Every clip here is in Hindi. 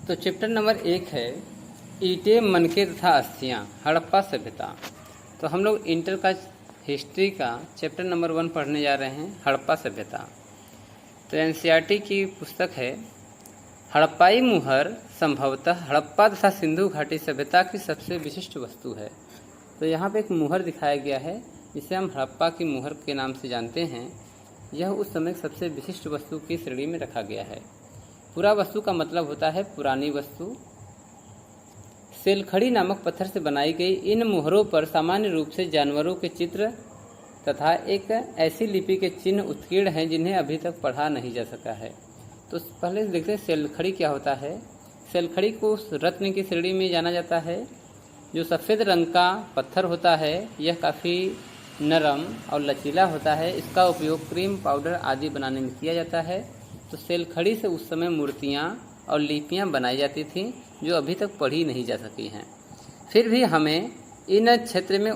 तो चैप्टर नंबर 1 है ईंटें, मनके तथा अस्थियाँ, हड़प्पा सभ्यता। तो हम लोग इंटर का हिस्ट्री का चैप्टर नंबर 1 पढ़ने जा रहे हैं, हड़प्पा सभ्यता। तो एनसीईआरटी की पुस्तक है। हड़प्पाई मुहर संभवतः हड़प्पा तथा सिंधु घाटी सभ्यता की सबसे विशिष्ट वस्तु है। तो यहाँ पे एक मुहर दिखाया गया है जिसे हम हड़प्पा की मुहर के नाम से जानते हैं। यह उस समय सबसे विशिष्ट वस्तु की श्रेणी में रखा गया है। पूरा वस्तु का मतलब होता है पुरानी वस्तु। सेलखड़ी नामक पत्थर से बनाई गई इन मुहरों पर सामान्य रूप से जानवरों के चित्र तथा एक ऐसी लिपि के चिन्ह उत्कीर्ण हैं जिन्हें अभी तक पढ़ा नहीं जा सका है। तो पहले देखते हैं सेलखड़ी क्या होता है। सेलखड़ी को रत्न की श्रेणी में जाना जाता है। जो सफ़ेद रंग का पत्थर होता है यह काफ़ी नरम और लचीला होता है। इसका उपयोग क्रीम पाउडर आदि बनाने में किया जाता है। तो सेलखड़ी से उस समय मूर्तियाँ और लिपियाँ बनाई जाती थीं जो अभी तक पढ़ी नहीं जा सकी हैं। फिर भी हमें इन क्षेत्र में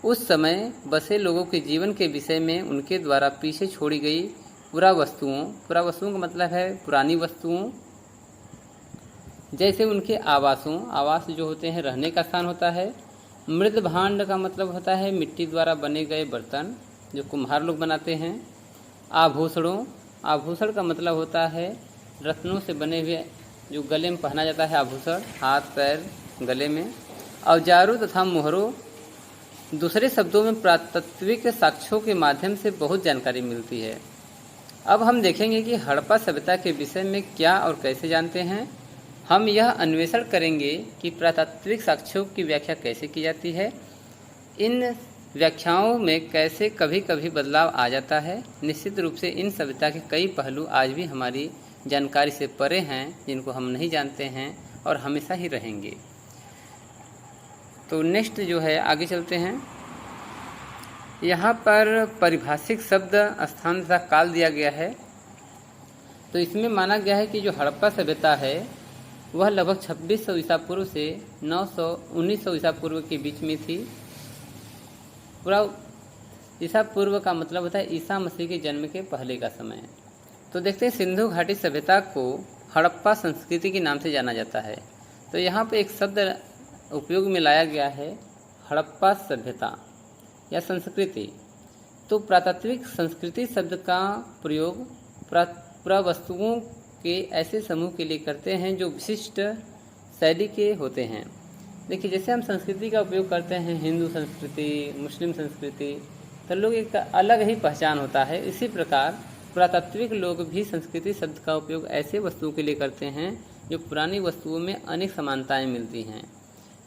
उस समय बसे लोगों के जीवन के विषय में उनके द्वारा पीछे छोड़ी गई पुरावस्तुओं का मतलब है पुरानी वस्तुओं, जैसे उनके आवास जो होते हैं रहने का स्थान होता है। मृद भांड का मतलब होता है मिट्टी द्वारा बने गए बर्तन जो कुम्हार लोग बनाते हैं। आभूषण का मतलब होता है रत्नों से बने हुए जो गले में पहना जाता है आभूषण, हाथ पैर गले में। औजारों तथा मोहरों, दूसरे शब्दों में पुरातात्विक साक्ष्यों के माध्यम से बहुत जानकारी मिलती है। अब हम देखेंगे कि हड़प्पा सभ्यता के विषय में क्या और कैसे जानते हैं। हम यह अन्वेषण करेंगे कि पुरातात्विक साक्ष्यों की व्याख्या कैसे की जाती है। इन व्याख्याओं में कैसे कभी कभी बदलाव आ जाता है। निश्चित रूप से इन सभ्यता के कई पहलू आज भी हमारी जानकारी से परे हैं जिनको हम नहीं जानते हैं और हमेशा ही रहेंगे। तो नेक्स्ट जो है आगे चलते हैं। यहाँ पर पारिभाषिक शब्द स्थान तथा काल दिया गया है। तो इसमें माना गया है कि जो हड़प्पा सभ्यता है वह लगभग 2600 ईसा पूर्व से 1900 ईसा पूर्व के बीच में थी। पूरा ईसा पूर्व का मतलब होता है ईसा मसीह के जन्म के पहले का समय। तो देखते हैं सिंधु घाटी सभ्यता को हड़प्पा संस्कृति के नाम से जाना जाता है। तो यहाँ पे एक शब्द उपयोग में लाया गया है, हड़प्पा सभ्यता या संस्कृति। तो पुरातात्विक संस्कृति शब्द का प्रयोग पुरावस्तुओं के ऐसे समूह के लिए करते हैं जो विशिष्ट शैली के होते हैं। देखिए, जैसे हम संस्कृति का उपयोग करते हैं हिंदू संस्कृति, मुस्लिम संस्कृति, तो लोग एक अलग ही पहचान होता है। इसी प्रकार पुरातात्विक लोग भी संस्कृति शब्द का उपयोग ऐसे वस्तुओं के लिए करते हैं जो पुरानी वस्तुओं में अनेक समानताएं मिलती हैं,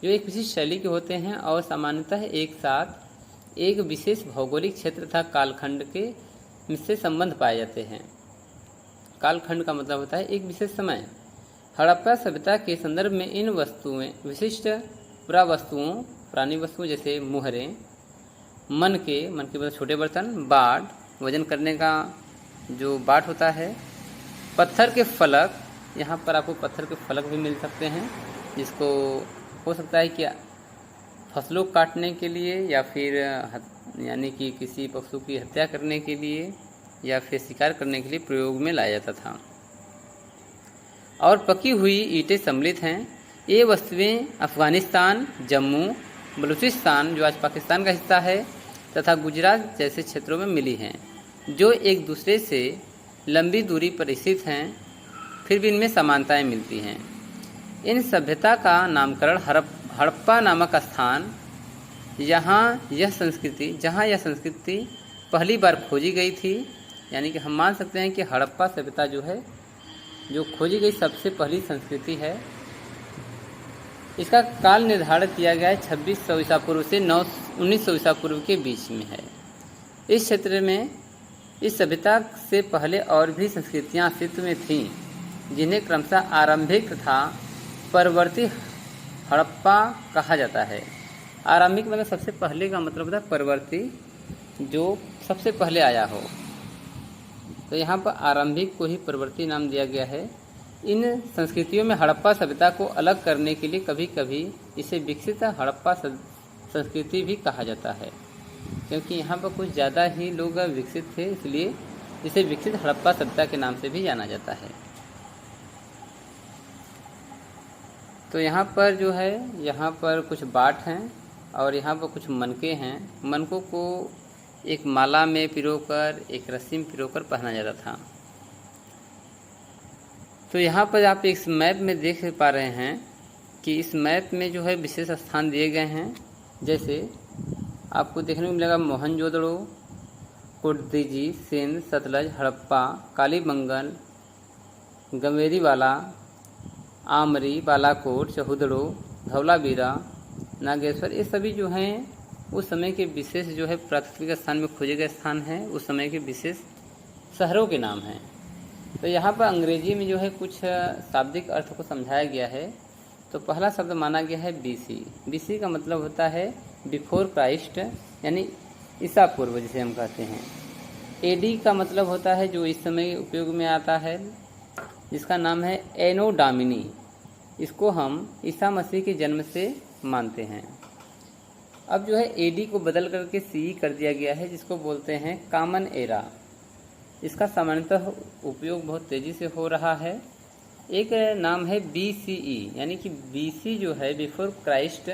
जो एक विशिष्ट शैली के होते हैं और सामान्यतः एक साथ एक विशेष भौगोलिक क्षेत्र तथा कालखंड के से संबंध पाए जाते हैं। कालखंड का मतलब होता है एक विशेष समय। हड़प्पा सभ्यता के संदर्भ में इन वस्तुएं विशिष्ट पुरावस्तुओं, पुरानी वस्तुएं जैसे मुहरें, मन के मतलब छोटे बर्तन, बाट वजन करने का जो बाट होता है, पत्थर के फलक, यहाँ पर आपको पत्थर के फलक भी मिल सकते हैं जिसको हो सकता है कि फसलों काटने के लिए या फिर यानी कि किसी पशु की हत्या करने के लिए या फिर शिकार करने के लिए प्रयोग में लाया जाता था। और पकी हुई ईंटें सम्मिलित हैं। ये वस्तुएं अफ़गानिस्तान, जम्मू, बलूचिस्तान जो आज पाकिस्तान का हिस्सा है तथा गुजरात जैसे क्षेत्रों में मिली हैं, जो एक दूसरे से लंबी दूरी पर स्थित हैं, फिर भी इनमें समानताएं मिलती हैं। इन सभ्यता का नामकरण हड़प्पा नामक स्थान जहाँ यह संस्कृति पहली बार खोजी गई थी, यानी कि हम मान सकते हैं कि हड़प्पा सभ्यता जो है जो खोजी गई सबसे पहली संस्कृति है। इसका काल निर्धारित किया गया है 2600 ईसा पूर्व से 1900 ईसा पूर्व के बीच में है। इस क्षेत्र में इस सभ्यता से पहले और भी संस्कृतियां अस्तित्व में थीं जिन्हें क्रमशः आरंभिक तथा परवर्ती हड़प्पा कहा जाता है। आरंभिक मतलब सबसे पहले का मतलब होता है परवर्ती, जो सबसे पहले आया हो। तो यहाँ पर आरंभिक को ही परवर्ती नाम दिया गया है। इन संस्कृतियों में हड़प्पा सभ्यता को अलग करने के लिए कभी कभी इसे विकसित हड़प्पा संस्कृति भी कहा जाता है, क्योंकि यहाँ पर कुछ ज़्यादा ही लोग विकसित थे, इसलिए इसे विकसित हड़प्पा सभ्यता के नाम से भी जाना जाता है। तो यहाँ पर जो है, यहाँ पर कुछ बाट हैं और यहाँ पर कुछ मनके हैं। मनकों को एक माला में पिरोकर, एक रस्सी में पिरोकर पहना जाता था। तो यहाँ पर आप इस मैप में देख पा रहे हैं कि इस मैप में जो है विशेष स्थान दिए गए हैं। जैसे आपको देखने को मिलेगा मोहनजोदड़ो, कोटदीजी, सिंध, सतलज, हड़प्पा, कालीबंगन, गंगेरीवाला, आमरी, बालाकोट, चहुदड़ो, धौलावीरा, नागेश्वर, ये सभी जो हैं उस समय के विशेष जो है प्राकृतिक स्थान में खोजे गए स्थान हैं, उस समय के विशेष शहरों के नाम हैं। तो यहाँ पर अंग्रेजी में जो है कुछ शाब्दिक अर्थ को समझाया गया है। तो पहला शब्द माना गया है बीसी। बीसी का मतलब होता है बिफोर क्राइस्ट, यानी ईसा पूर्व जिसे हम कहते हैं। एडी का मतलब होता है जो इस समय उपयोग में आता है, जिसका नाम है एनो डामिनी। इसको हम ईसा मसीह के जन्म से मानते हैं। अब जो है एडी को बदल करके सी कर दिया गया है, जिसको बोलते हैं कॉमन एरा। इसका सामान्यतः उपयोग बहुत तेज़ी से हो रहा है। एक नाम है BCE, यानी कि BC जो है बिफोर क्राइस्ट,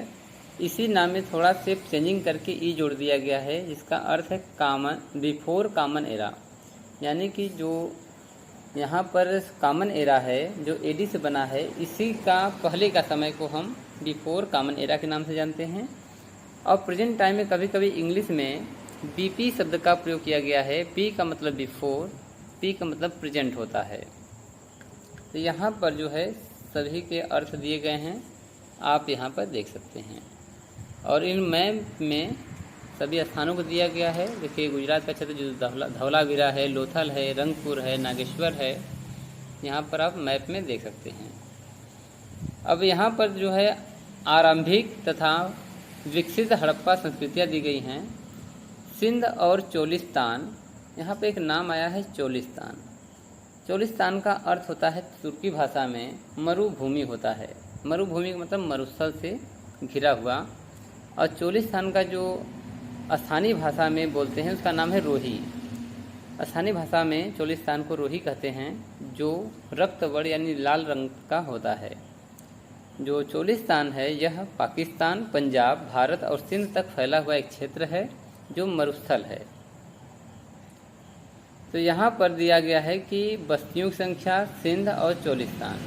इसी नाम में थोड़ा से चेंजिंग करके ई जोड़ दिया गया है, जिसका अर्थ है कॉमन, बिफोर कॉमन एरा। यानी कि जो यहाँ पर कॉमन एरा है जो एडी से बना है, इसी का पहले का समय को हम बिफोर कॉमन एरा के नाम से जानते हैं। और प्रेजेंट टाइम में कभी कभी इंग्लिश में BP शब्द का प्रयोग किया गया है। P का मतलब बिफोर, P का मतलब प्रेजेंट होता है। तो यहाँ पर जो है सभी के अर्थ दिए गए हैं, आप यहाँ पर देख सकते हैं। और इन मैप में सभी स्थानों को दिया गया है। देखिए गुजरात का क्षेत्र जो धौलावीरा है, लोथल है, रंगपुर है, नागेश्वर है, यहाँ पर आप मैप में देख सकते हैं। अब यहाँ पर जो है आरंभिक तथा विकसित हड़प्पा संस्कृतियाँ दी गई हैं। सिंध और चोलिस्तान, यहाँ पर एक नाम आया है चोलिस्तान। चोलिस्तान का अर्थ होता है तुर्की भाषा में मरुभूमि होता है। मरुभूमि का मतलब मरुस्थल से घिरा हुआ। और चोलिस्तान का जो स्थानीय भाषा में बोलते हैं उसका नाम है रोही। स्थानीय भाषा में चोलिस्तान को रोही कहते हैं, जो रक्त वर्ण यानी लाल रंग का होता है। जो चोलिस्तान है यह पाकिस्तान, पंजाब, भारत और सिंध तक फैला हुआ एक क्षेत्र है जो मरुस्थल है। तो यहाँ पर दिया गया है कि बस्तियों की संख्या सिंध और चोलिस्तान।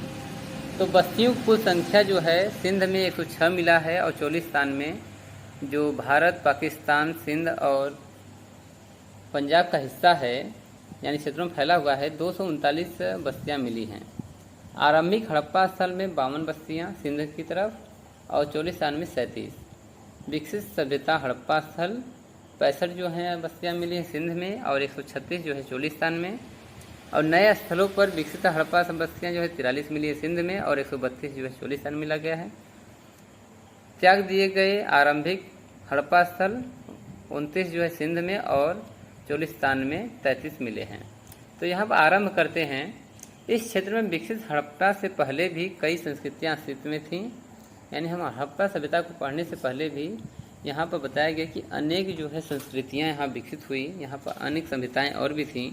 तो बस्तियों की कुल संख्या जो है सिंध में 106 मिला है और चोलिस्तान में जो भारत, पाकिस्तान, सिंध और पंजाब का हिस्सा है यानी क्षेत्रों में फैला हुआ है 239 बस्तियाँ मिली हैं। आरंभिक हड़प्पा स्थल में 52 बस्तियाँ सिंध की तरफ और चोलिस्तान में 37। विकसित सभ्यता हड़प्पा स्थल 65 जो हैं बस्तियाँ मिली हैं सिंध में और 136 जो है चोलिस्तान में। और नए स्थलों पर विकसित हड़प्पा बस्तियाँ जो है 43 मिली है सिंध में और 132 जो है चोलिस्तान मिला गया है। त्याग दिए गए आरंभिक हड़प्पा स्थल 29 जो है सिंध में और चोलिस्तान में 33 मिले हैं। तो यहाँ पर आरंभ करते हैं। इस क्षेत्र में विकसित हड़प्पा से पहले भी कई संस्कृतियाँ अस्तित्व में थीं। यानी हम हड़प्पा सभ्यता को पढ़ने से पहले भी यहाँ पर बताया गया कि अनेक जो है संस्कृतियाँ यहाँ विकसित हुई। यहाँ पर अनेक सभ्यताएँ और भी थीं।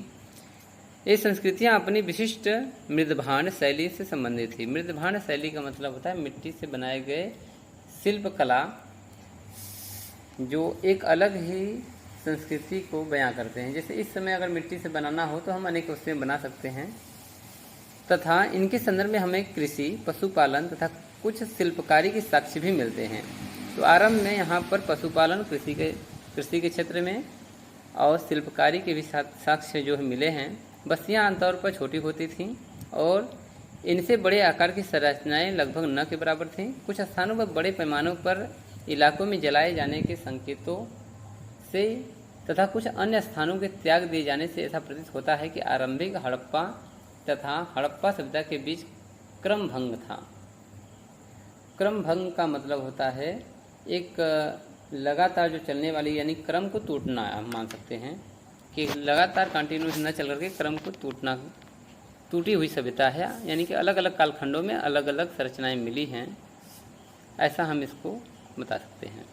ये संस्कृतियाँ अपनी विशिष्ट मृदभांड शैली से संबंधित थी। मृदभांड शैली का मतलब होता है मिट्टी से बनाए गए शिल्प कला, जो एक अलग ही संस्कृति को बयां करते हैं। जैसे इस समय अगर मिट्टी से बनाना हो तो हम अनेक वस्तुएं बना सकते हैं, तथा इनके संदर्भ में हमें कृषि, पशुपालन तथा कुछ शिल्पकारी के साक्ष्य भी मिलते हैं। तो आरंभ में यहाँ पर पशुपालन, कृषि के क्षेत्र में और शिल्पकारी के भी साक्ष्य जो है मिले हैं। बस्तियाँ आमतौर पर छोटी होती थीं और इनसे बड़े आकार की संरचनाएं लगभग न के बराबर थीं। कुछ स्थानों पर बड़े पैमानों पर इलाकों में जलाए जाने के संकेतों से तथा कुछ अन्य स्थानों के त्याग दिए जाने से ऐसा प्रतीत होता है कि आरंभिक हड़प्पा तथा हड़प्पा सभ्यता के बीच क्रम भंग था। क्रम भंग का मतलब होता है एक लगातार जो चलने वाली, यानी क्रम को टूटना हम मान सकते हैं कि लगातार कंटिन्यूस न चल करके क्रम को टूटी हुई सभ्यता है। यानी कि अलग अलग कालखंडों में अलग अलग संरचनाएं मिली हैं, ऐसा हम इसको बता सकते हैं।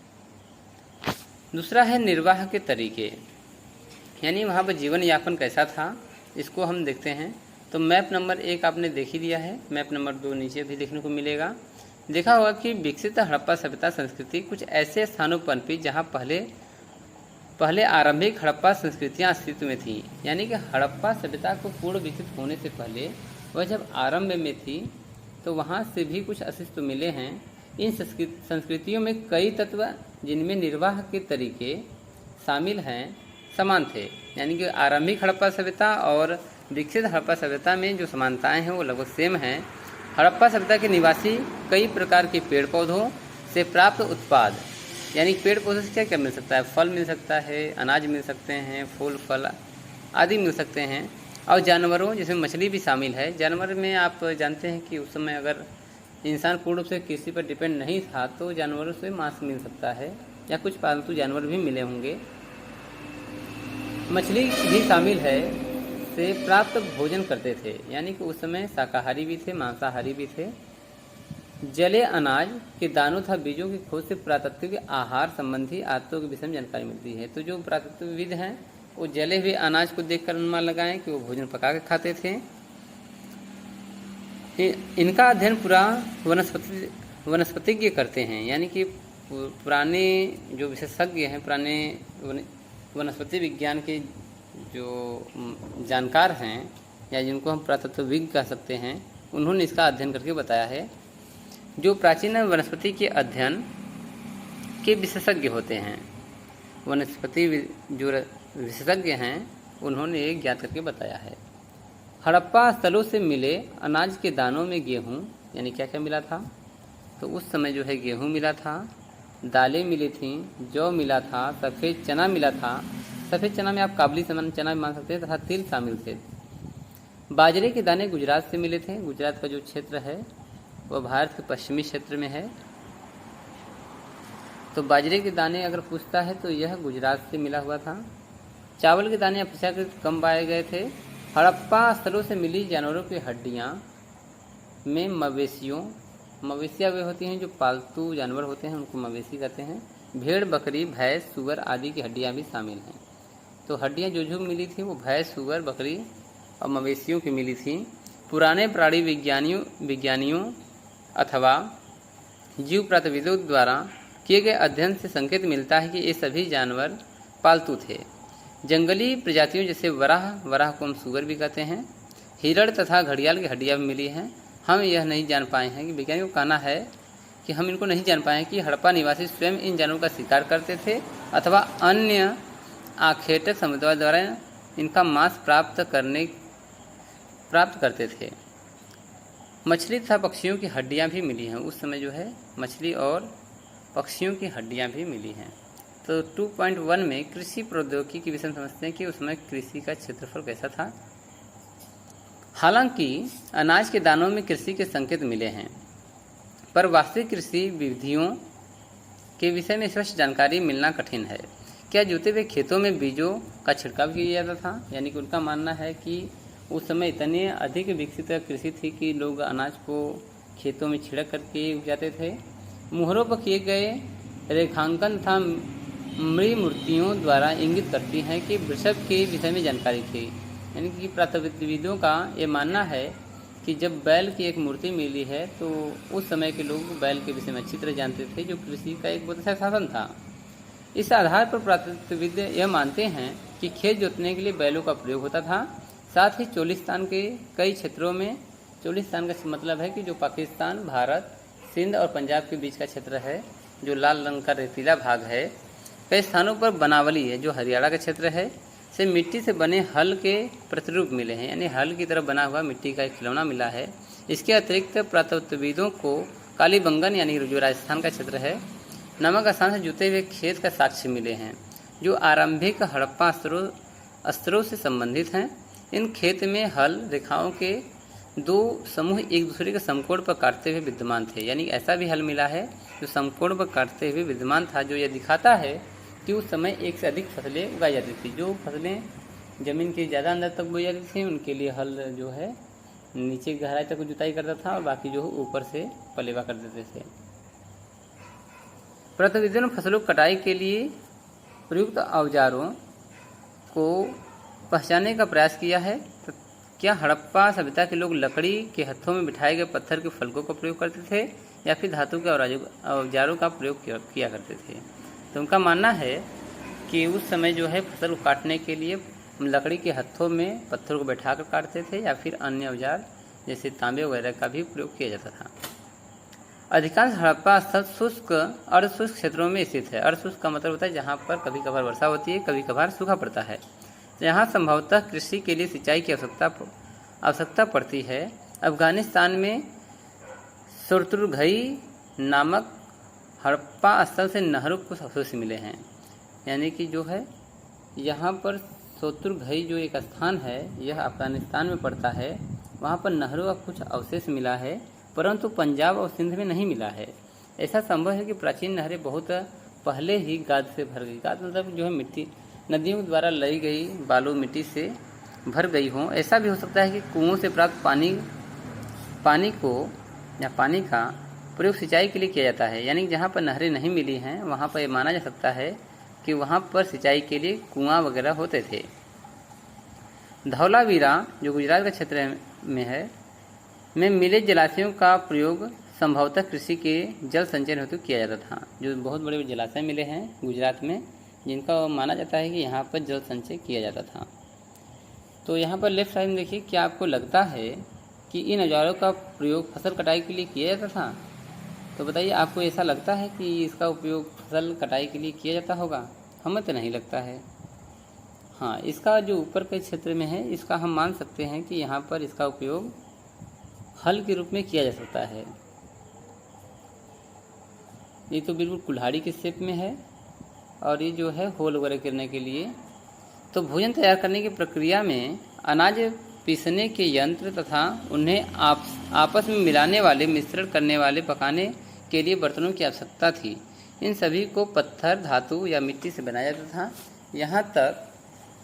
दूसरा है निर्वाह के तरीके, यानी वहाँ पर जीवन यापन कैसा था, इसको हम देखते हैं। तो मैप नंबर 1 आपने देख ही लिया है, मैप नंबर 2 नीचे भी देखने को मिलेगा। देखा होगा कि विकसित हड़प्पा सभ्यता संस्कृति कुछ ऐसे स्थानों पर पनपी जहाँ पहले आरंभिक हड़प्पा संस्कृतियाँ अस्तित्व में थी। यानी कि हड़प्पा सभ्यता को पूर्ण विकसित होने से पहले वह जब आरंभ में थी तो वहाँ से भी कुछ अस्तित्व मिले हैं। इन संस्कृतियों में कई तत्व जिनमें निर्वाह के तरीके शामिल हैं समान थे। यानी कि आरंभिक हड़प्पा सभ्यता और विकसित हड़प्पा सभ्यता में जो समानताएं हैं वो लगभग सेम हैं। हड़प्पा सभ्यता के निवासी कई प्रकार के पेड़ पौधों से प्राप्त उत्पाद, यानी पेड़ पौधों से क्या क्या मिल सकता है, फल मिल सकता है, अनाज मिल सकते हैं, फूल फल आदि मिल सकते हैं, और जानवरों जिसमें मछली भी शामिल है। जानवर में आप जानते हैं कि उस समय अगर इंसान पूर्ण रूप से कृषि पर डिपेंड नहीं था तो जानवरों से मांस मिल सकता है या कुछ पालतू जानवर भी मिले होंगे। मछली भी शामिल है से प्राप्त भोजन करते थे, यानी कि उस समय शाकाहारी भी थे, मांसाहारी भी थे। जले अनाज के दानों तथा बीजों की खोज से पुरातत्व के आहार संबंधी आदतों के विषय में जानकारी मिलती है। तो जो पुरातत्वविद हैं वो जले हुए अनाज को देखकर अनुमान लगाएं कि वो भोजन पका के खाते थे। इनका अध्ययन पूरा वनस्पतिज्ञ करते हैं, यानी कि पुराने जो विशेषज्ञ हैं, पुराने वनस्पति विज्ञान के जो जानकार हैं या जिनको हम पुरातत्वविज्ञ कह सकते हैं, उन्होंने इसका अध्ययन करके बताया है। जो प्राचीन वनस्पति के अध्ययन के विशेषज्ञ होते हैं, वनस्पति जो विशेषज्ञ हैं उन्होंने एक ज्ञात करके बताया है। हड़प्पा स्थलों से मिले अनाज के दानों में गेहूँ, यानी क्या क्या मिला था, तो उस समय जो है गेहूँ मिला था, दालें मिली थीं, जौ मिला था, सफ़ेद चना मिला था। सफ़ेद चना में आप काबुली चना भी मान सकते हैं, तथा तिल शामिल थे। बाजरे के दाने गुजरात से मिले थे। गुजरात का जो क्षेत्र है वह भारत के पश्चिमी क्षेत्र में है, तो बाजरे के दाने अगर पूछता है तो यह गुजरात से मिला हुआ था। चावल के दाने अपेक्षाकृत कम पाए गए थे। हड़प्पा स्थलों से मिली जानवरों की हड्डियाँ में मवेशियाँ वे होती हैं जो पालतू जानवर होते हैं, उनको मवेशी कहते हैं। भेड़, बकरी, भैंस, सूअर आदि की हड्डियाँ भी शामिल हैं। तो हड्डियाँ जो मिली थी वो भैंस, सूअर, बकरी और मवेशियों की मिली थी। पुराने प्राणी विज्ञानियों अथवा जीव प्रातविदों द्वारा किए गए अध्ययन से संकेत मिलता है कि ये सभी जानवर पालतू थे। जंगली प्रजातियों जैसे वराह को हम सूअर भी कहते हैं, हिरण तथा घड़ियाल की हड्डियाँ भी मिली हैं। हम यह नहीं जान पाए हैं कि वैज्ञानिकों का कहना है कि हम इनको नहीं जान पाए हैं कि हड़प्पा निवासी स्वयं इन जानवरों का शिकार करते थे अथवा अन्य आखेटक समुदाय द्वारा इनका मांस प्राप्त करते थे। मछली तथा पक्षियों की हड्डियाँ भी मिली हैं। उस समय जो है मछली और पक्षियों की हड्डियाँ भी मिली हैं। तो 2.1 में कृषि प्रौद्योगिकी के विषय में समझते हैं कि उस समय कृषि का क्षेत्रफल कैसा था। हालांकि अनाज के दानों में कृषि के संकेत मिले हैं, पर वास्तविक कृषि विधियों के विषय में स्पष्ट जानकारी मिलना कठिन है। क्या जोते हुए खेतों में बीजों का छिड़काव किया जाता था, यानी कि उनका मानना है कि उस समय इतने अधिक विकसित कृषि थी कि लोग अनाज को खेतों में छिड़क करके उगाते थे। मुहरों पर किए गए रेखांकन तथा मृमूर्तियों द्वारा इंगित करती हैं कि वृषभ के विषय में जानकारी थी। यानी कि पुरातत्वविदों का ये मानना है कि जब बैल की एक मूर्ति मिली है तो उस समय के लोग बैल के विषय में अच्छी तरह जानते थे, जो कृषि का एक बहुत अच्छा साधन था। इस आधार पर पुरातत्वविद यह मानते हैं कि खेत जोतने के लिए बैलों का प्रयोग होता था। साथ ही चोलिस्तान के कई क्षेत्रों में, चोलिस्तान का मतलब है कि जो पाकिस्तान, भारत, सिंध और पंजाब के बीच का क्षेत्र है, जो लाल रंग का रेतीला भाग है, कई स्थानों पर बनावली है जो हरियाणा का क्षेत्र है से मिट्टी से बने हल के प्रतिरूप मिले हैं, यानी हल की तरह बना हुआ मिट्टी का एक खिलौना मिला है। इसके अतिरिक्त पुरातत्वविदों को कालीबंगन यानी जो राजस्थान का क्षेत्र है, नमक स्थान से जुते हुए खेत का साक्ष्य मिले हैं जो आरंभिक हड़प्पा स्तरों से संबंधित हैं। इन खेत में हल रेखाओं के दो समूह एक दूसरे के समकोण पर काटते हुए विद्यमान थे, यानी ऐसा भी हल मिला है जो समकोण पर काटते हुए विद्यमान था, जो यह दिखाता है कि उस समय एक से अधिक फसलें उगाई जाती थी। जो फसलें ज़मीन के ज़्यादा अंदर तक बोई जाती थी उनके लिए हल जो है नीचे गहराई तक जुताई करता था और बाकी जो ऊपर से पलेवा कर देते थे। पुरातत्वविदों ने फसलों की कटाई के लिए प्रयुक्त औजारों को पहचानने का प्रयास किया है क्या हड़प्पा सभ्यता के लोग लकड़ी के हत्थों में बिठाए गए पत्थर के फलकों का प्रयोग करते थे या फिर धातु के औजारों का प्रयोग किया करते थे? तो उनका मानना है कि उस समय जो है फसल को काटने के लिए लकड़ी के हत्थों में पत्थर को बैठाकर काटते थे या फिर अन्य औजार जैसे तांबे वगैरह का भी प्रयोग किया जाता था। अधिकांश हड़प्पा स्थल शुष्क अर्धशुष्क क्षेत्रों में स्थित है। अर्धशुष्क का मतलब होता है जहाँ पर कभी कभार वर्षा होती है, कभी कभार सूखा पड़ता है। यहाँ संभवतः कृषि के लिए सिंचाई की आवश्यकता पड़ती है। अफगानिस्तान में शोरतुरघई नामक हड़प्पा स्थल से नहरों को अवशेष मिले हैं। यानी कि जो है यहाँ पर शोरतुरघई जो एक स्थान है, यह अफगानिस्तान में पड़ता है। वहाँ पर नहरों का कुछ अवशेष मिला है, परंतु पंजाब और सिंध में नहीं मिला है। ऐसा संभव है कि प्राचीन नहरें बहुत पहले ही गाद से भर गई। गाद मतलब जो है मिट्टी, नदियों द्वारा लाई गई बालू मिट्टी से भर गई हों। ऐसा भी हो सकता है कि कुओं से प्राप्त पानी का प्रयोग सिंचाई के लिए किया जाता है। यानी जहाँ पर नहरें नहीं मिली हैं वहाँ पर माना जा सकता है कि वहाँ पर सिंचाई के लिए कुआं वगैरह होते थे। धौलावीरा जो गुजरात के क्षेत्र में है में मिले जलाशयों का प्रयोग संभवतः कृषि के जल संचयन हेतु किया जाता था। जो बहुत बड़े जलाशय मिले हैं गुजरात में, जिनका माना जाता है कि यहाँ पर जल संचय किया जाता था। तो यहाँ पर लेफ्ट साइड में देखिए, क्या आपको लगता है कि इन औजारों का प्रयोग फसल कटाई के लिए किया जाता था? तो बताइए, आपको ऐसा लगता है कि इसका उपयोग फसल कटाई के लिए किया जाता होगा? हमें तो नहीं लगता है। हाँ, इसका जो ऊपर के क्षेत्र में है, इसका हम मान सकते हैं कि यहाँ पर इसका उपयोग हल के रूप में किया जा सकता है। ये तो बिल्कुल कुल्हाड़ी के शेप में है और ये जो है होल वगैरह करने के लिए। तो भोजन तैयार करने की प्रक्रिया में अनाज पीसने के यंत्र तथा उन्हें आपस में मिलाने वाले, मिश्रण करने वाले, पकाने के लिए बर्तनों की आवश्यकता थी। इन सभी को पत्थर, धातु या मिट्टी से बनाया जाता था।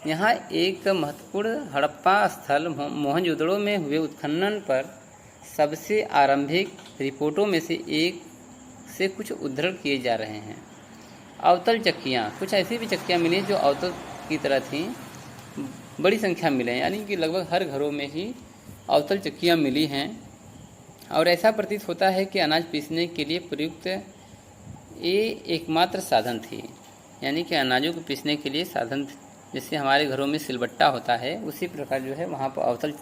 यहाँ एक महत्वपूर्ण हड़प्पा स्थल मोहनजोदड़ो में हुए उत्खनन पर सबसे आरंभिक रिपोर्टों में से एक से कुछ उद्धरण किए जा रहे हैं। अवतल चक्कियाँ, कुछ ऐसी भी चक्कियाँ मिली जो अवतल की तरह थीं, बड़ी संख्या मिले हैं। यानी कि लगभग हर घरों में ही अवतल चक्कियाँ मिली हैं। और ऐसा प्रतीत होता है कि अनाज पीसने के लिए प्रयुक्त ये एकमात्र साधन थी। यानी कि अनाजों को पीसने के लिए साधन, जैसे हमारे घरों में सिलबट्टा होता है, उसी प्रकार जो है वहाँ पर अवतल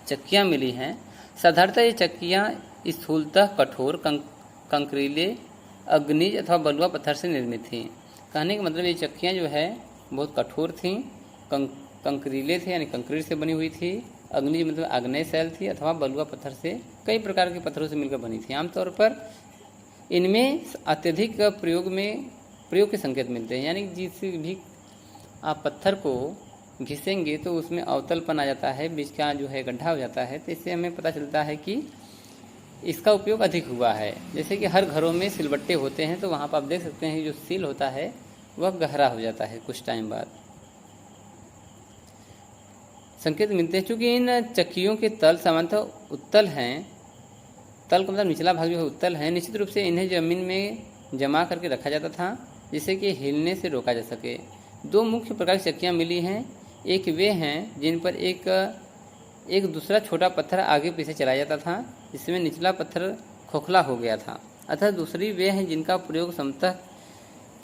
चक्कियाँ मिली हैं। साधारणतः ये चक्कियाँ स्थूलतः कठोर कंकरीले, अग्निज अथवा बलुआ पत्थर से निर्मित थीं। कहने का मतलब ये चक्कियाँ जो है बहुत कठोर थीं, कंकरीले थे यानी कंक्रीट से बनी हुई थी, अग्निज मतलब आग्नेय शैल थी, अथवा बलुआ पत्थर से, कई प्रकार के पत्थरों से मिलकर बनी थी। आमतौर पर इनमें अत्यधिक प्रयोग के संकेत मिलते हैं। यानी जिस भी आप पत्थर को घिसेंगे तो उसमें अवतलपन आ जाता है, बीच का जो है गड्ढा हो जाता है। तो इससे हमें पता चलता है कि इसका उपयोग अधिक हुआ है। जैसे कि हर घरों में सिलबट्टे होते हैं, तो वहाँ पर आप देख सकते हैं जो सील होता है वह गहरा हो जाता है कुछ टाइम बाद। संकेत मिलते हैं। चूँकि इन चक्कियों के तल सामान्यतः उत्तल हैं, तल का मतलब निचला भाग जो है उत्तल है, निश्चित रूप से इन्हें जमीन में जमा करके रखा जाता था जिससे कि हिलने से रोका जा सके। दो मुख्य प्रकार की चक्कियाँ मिली हैं। एक वे हैं जिन पर एक दूसरा छोटा पत्थर आगे पीछे चलाया जाता था, जिसमें निचला पत्थर खोखला हो गया था। अतः दूसरी वे हैं जिनका प्रयोग समतः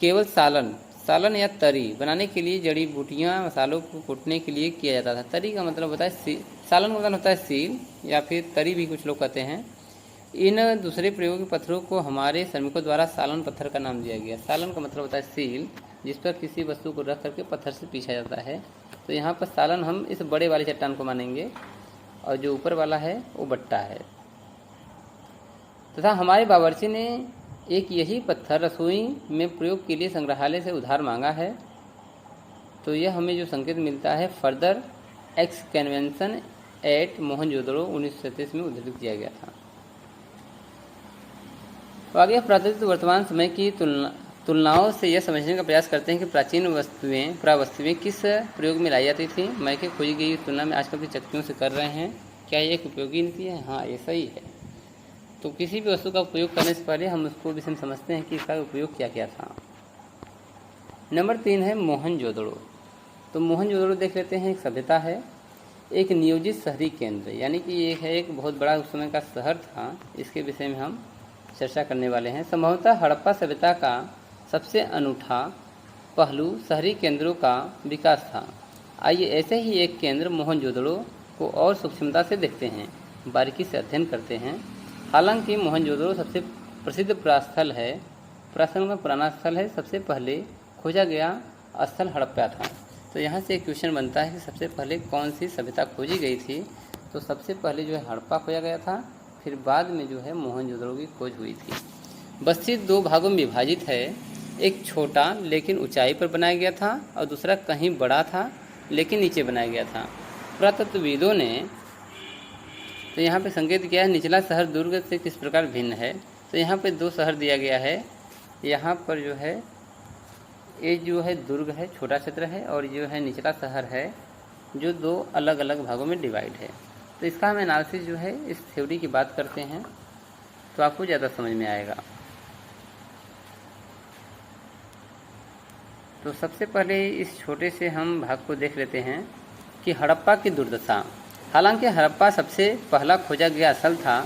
केवल सालन या तरी बनाने के लिए, जड़ी बूटियाँ, मसालों को कूटने के लिए किया जाता था। तरी का मतलब होता है सालन का मतलब होता है सील, या फिर तरी भी कुछ लोग कहते हैं। इन दूसरे प्रयोगी पत्थरों को हमारे श्रमिकों द्वारा सालन पत्थर का नाम दिया गया। सालन का मतलब होता है सील, जिस पर किसी वस्तु को रख करके पत्थर से पीछा जाता है। तो यहाँ पर सालन हम इस बड़े वाले चट्टान को मानेंगे, और जो ऊपर वाला है वो बट्टा है। तथा हमारे बावर्ची ने एक यही पत्थर रसोई में प्रयोग के लिए संग्रहालय से उधार मांगा है। तो यह हमें जो संकेत मिलता है, फर्दर एक्सकन्वेंशन एट मोहनजोदड़ो 1937 में उद्धृत किया गया था। तो आगे प्राकृतिक वर्तमान समय की तुलनाओं से यह समझने का प्रयास करते हैं कि प्राचीन पुरावस्तुएं किस प्रयोग में लाई जाती थी। मैं के खोजी गई तुलना में आजकल की चक्कियों से कर रहे हैं, क्या ये एक उपयोगी नीति है? हाँ, ये सही है। तो किसी भी वस्तु का उपयोग करने से पहले हम उसको विषय में समझते हैं कि इसका उपयोग क्या क्या था। नंबर 3 है मोहनजोदड़ो। तो मोहनजोदड़ो देख लेते हैं। एक सभ्यता है। एक नियोजित शहरी केंद्र, यानी कि ये है एक बहुत बड़ा उस समय का शहर था, इसके विषय में हम चर्चा करने वाले हैं। संभवतः हड़प्पा सभ्यता का सबसे अनूठा पहलू शहरी केंद्रों का विकास था। आइए ऐसे ही एक केंद्र मोहनजोदड़ो को और सूक्ष्मता से देखते हैं, बारीकी से अध्ययन करते हैं। हालांकि मोहनजोदड़ो सबसे प्रसिद्ध प्रास्थल है, प्राचीन का पुराना स्थल है। सबसे पहले खोजा गया स्थल हड़प्पा था। तो यहाँ से एक क्वेश्चन बनता है कि सबसे पहले कौन सी सभ्यता खोजी गई थी। तो सबसे पहले जो है हड़प्पा खोजा गया था, फिर बाद में जो है मोहनजोदड़ो की खोज हुई थी। बस्ती दो भागों में विभाजित है, एक छोटा लेकिन ऊंचाई पर बनाया गया था और दूसरा कहीं बड़ा था लेकिन नीचे बनाया गया था। पुरातत्वविदों ने तो यहाँ पे संकेत किया है निचला शहर दुर्ग से किस प्रकार भिन्न है। तो यहाँ पे दो शहर दिया गया है। यहाँ पर जो है ये जो है दुर्ग है, छोटा क्षेत्र है, और जो है निचला शहर है जो दो अलग अलग भागों में डिवाइड है। तो इसका हम एनालिसिस जो है इस थ्योरी की बात करते हैं तो आपको ज़्यादा समझ में आएगा। तो सबसे पहले इस छोटे से हम भाग को देख लेते हैं कि हड़प्पा की दुर्दशा। हालांकि हड़प्पा सबसे पहला खोजा गया स्थल था,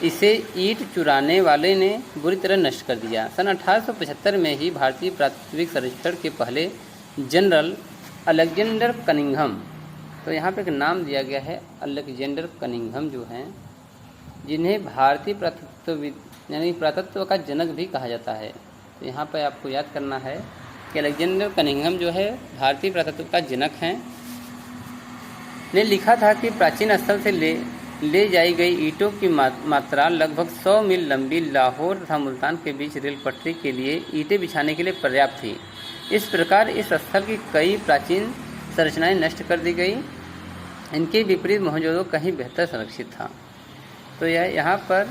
इसे ईंट चुराने वाले ने बुरी तरह नष्ट कर दिया। सन 1875 में ही भारतीय प्राथमिक सर्वेक्षण के पहले जनरल अलेक्जेंडर कनिंघम, तो यहाँ पे एक नाम दिया गया है अलेक्जेंडर कनिंघम जो हैं, जिन्हें भारतीय पुरातत्व का जनक भी कहा जाता है। तो यहाँ पर आपको याद करना है कि अलेक्जेंडर कनिंघम जो है भारतीय पुरातत्व का जनक हैं, ने लिखा था कि प्राचीन स्थल से ले जाई गई ईंटों की मात्रा लगभग 100 मील लंबी लाहौर तथा मुल्तान के बीच रेल पटरी के लिए ईंटें बिछाने के लिए पर्याप्त थी। इस प्रकार इस स्थल की कई प्राचीन संरचनाएं नष्ट कर दी गई। इनके विपरीत मोहनजोदड़ो कहीं बेहतर संरक्षित था। तो यह यहाँ पर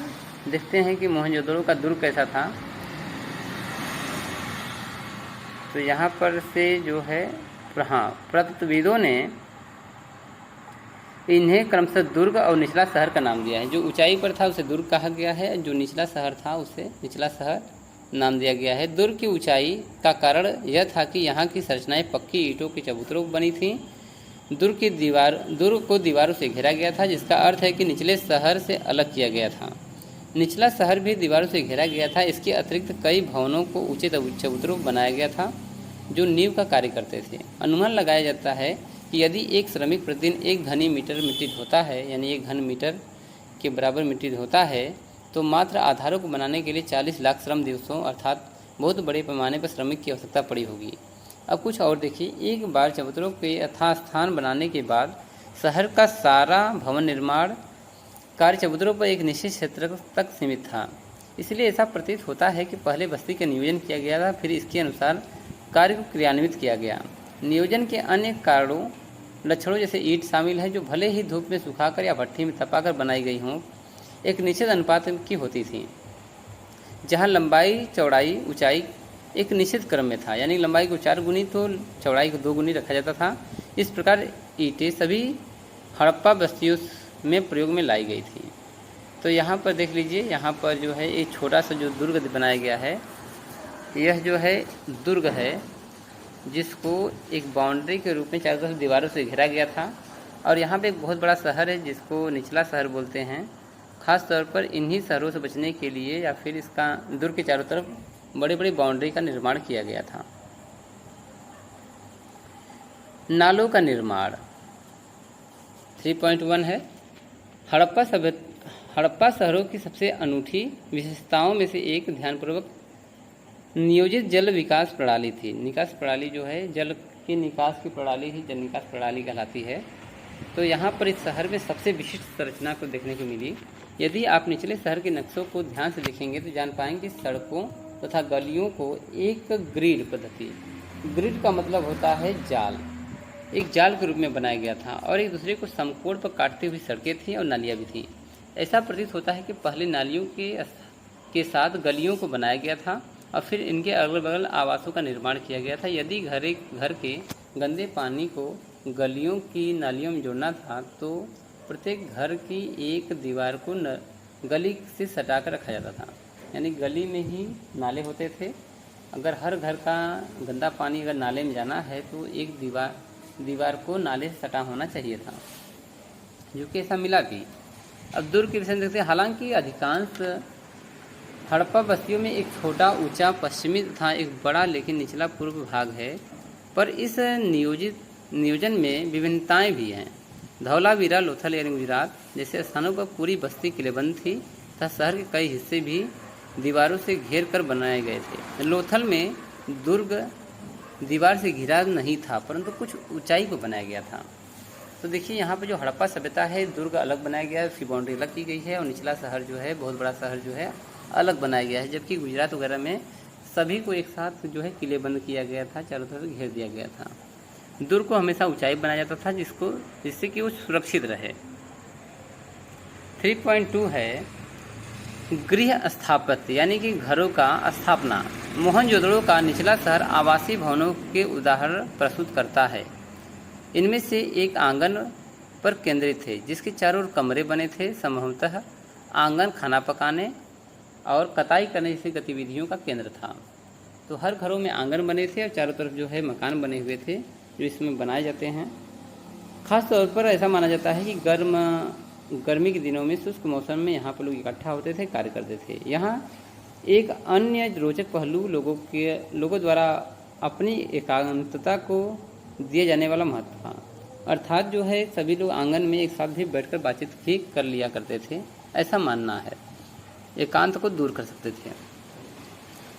देखते हैं कि मोहनजोदड़ो का दुर्ग कैसा था। तो यहाँ पर से जो है पुरातत्वविदों ने इन्हें क्रमशः दुर्ग और निचला शहर का नाम दिया है। जो ऊंचाई पर था उसे दुर्ग कहा गया है, जो निचला शहर था उसे निचला शहर नाम दिया गया है। दुर्ग की ऊंचाई का कारण यह था कि यहाँ की संरचनाएं पक्की ईंटों के चबूतरों बनी थीं। दुर्ग को दीवारों से घेरा गया था, जिसका अर्थ है कि निचले शहर से अलग किया गया था। निचला शहर भी दीवारों से घेरा गया था। इसके अतिरिक्त कई भवनों को ऊंचे चबूतरों बनाया गया था जो नींव का कार्य करते थे। अनुमान लगाया जाता है कि यदि एक श्रमिक प्रतिदिन 1 घनी मीटर मिट्टी ढोता है, यानी 1 घन मीटर के बराबर मिट्टी ढोता है, तो मात्र आधारों को बनाने के लिए 40 लाख श्रम दिवसों अर्थात बहुत बड़े पैमाने पर श्रमिक की आवश्यकता पड़ी होगी। अब कुछ और देखिए, एक बार चबूतरों के यथास्थान बनाने के बाद शहर का सारा भवन निर्माण कार्य चबूतरों पर एक निश्चित क्षेत्र तक सीमित था। इसलिए ऐसा प्रतीत होता है कि पहले बस्ती का नियोजन किया गया था, फिर इसके अनुसार कार्य को क्रियान्वित किया गया। नियोजन के अन्य कारणों लक्षणों जैसे ईंट शामिल है, जो भले ही धूप में सुखाकर या भट्ठी में तपाकर बनाई गई हों, एक निश्चित अनुपात की होती थी, जहां लंबाई चौड़ाई ऊंचाई एक निश्चित क्रम में था, यानी लंबाई को 4 गुनी तो चौड़ाई को 2 गुनी रखा जाता था। इस प्रकार ईंटें सभी हड़प्पा बस्तियों में प्रयोग में लाई गई थी। तो यहाँ पर देख लीजिए, यहाँ पर जो है एक छोटा सा जो दुर्ग बनाया गया है, यह जो है दुर्ग है जिसको एक बाउंड्री के रूप में चारों तरफ दीवारों से घेरा गया था। और यहाँ पे एक बहुत बड़ा शहर है जिसको निचला शहर बोलते हैं। ख़ास तौर पर इन्हीं शहरों से बचने के लिए या फिर इसका दुर्ग के चारों तरफ बड़ी बड़ी बाउंड्री का निर्माण किया गया था। नालों का निर्माण 3.1 है। हड़प्पा शहरों की सबसे अनूठी विशेषताओं में से एक ध्यानपूर्वक नियोजित जल विकास प्रणाली थी। निकास प्रणाली जो है जल की निकास की प्रणाली ही जल निकास प्रणाली कहलाती है। तो यहाँ पर इस शहर में सबसे विशिष्ट संरचना को देखने को मिली। यदि आप निचले शहर के नक्शों को ध्यान से देखेंगे तो जान पाएंगे कि सड़कों तथा गलियों को एक ग्रिड पद्धति, ग्रिड का मतलब होता है जाल, एक जाल के रूप में बनाया गया था और एक दूसरे को समकोण पर काटती हुई सड़कें थीं और नालियाँ भी थीं। ऐसा प्रतीत होता है कि पहले नालियों के साथ गलियों को बनाया गया था और फिर इनके अगल बगल आवासों का निर्माण किया गया था। यदि घर के गंदे पानी को गलियों की नालियों में जोड़ना था तो प्रत्येक घर की एक दीवार को गली से सटा कर रखा जाता था, यानी गली में ही नाले होते थे। अगर हर घर का गंदा पानी अगर नाले में जाना है तो एक दीवार को नाले से सटा होना चाहिए था। जो कि ऐसा मिला भी। अब दुर्ग के विषय में देखते हैं। हालांकि अधिकांश हड़प्पा बस्तियों में एक छोटा ऊंचा पश्चिमी तथा एक बड़ा लेकिन निचला पूर्व भाग है, पर इस नियोजन में विभिन्नताएं भी हैं। धौलावीरा, लोथल यानी गुजरात जैसे स्थानों पर पूरी बस्ती किलेबंद थी तथा शहर के कई हिस्से भी दीवारों से घेर कर बनाए गए थे। लोथल में दुर्ग दीवार से घिरा नहीं था, परंतु कुछ ऊंचाई पर बनाया गया था। तो देखिए यहाँ पर जो हड़प्पा सभ्यता है, दुर्ग अलग बनाया गया है, उसकी बाउंड्री अलग की गई है और निचला शहर जो है, बहुत बड़ा शहर जो है, अलग बनाया गया है। जबकि गुजरात वगैरह में सभी को एक साथ जो है किलेबंद किया गया था, चारों तरफ घेर दिया गया था। दुर्ग को हमेशा ऊंचाई बनाया जाता था जिससे कि वो सुरक्षित रहे। 3.2 है गृह स्थापत्य, यानी कि घरों का स्थापना। मोहनजोदड़ो का निचला शहर आवासीय भवनों के उदाहरण प्रस्तुत करता है। इनमें से एक आंगन पर केंद्रित थे, जिसके चारों ओर कमरे बने थे। संभवतः आंगन खाना पकाने और कताई करने जैसी गतिविधियों का केंद्र था। तो हर घरों में आंगन बने थे और चारों तरफ जो है मकान बने हुए थे, जो इसमें बनाए जाते हैं। खास तौर पर ऐसा माना जाता है कि गर्मी के दिनों में शुष्क मौसम में यहाँ पर लोग इकट्ठा होते थे, कार्य करते थे। यहाँ एक अन्य रोचक पहलू लोगों द्वारा अपनी एकांतता को दिए जाने वाला महत्व था। अर्थात जो है सभी लोग आंगन में एक साथ भी बैठकर बातचीत भी कर लिया करते थे, ऐसा मानना है। एकांत को दूर कर सकते थे।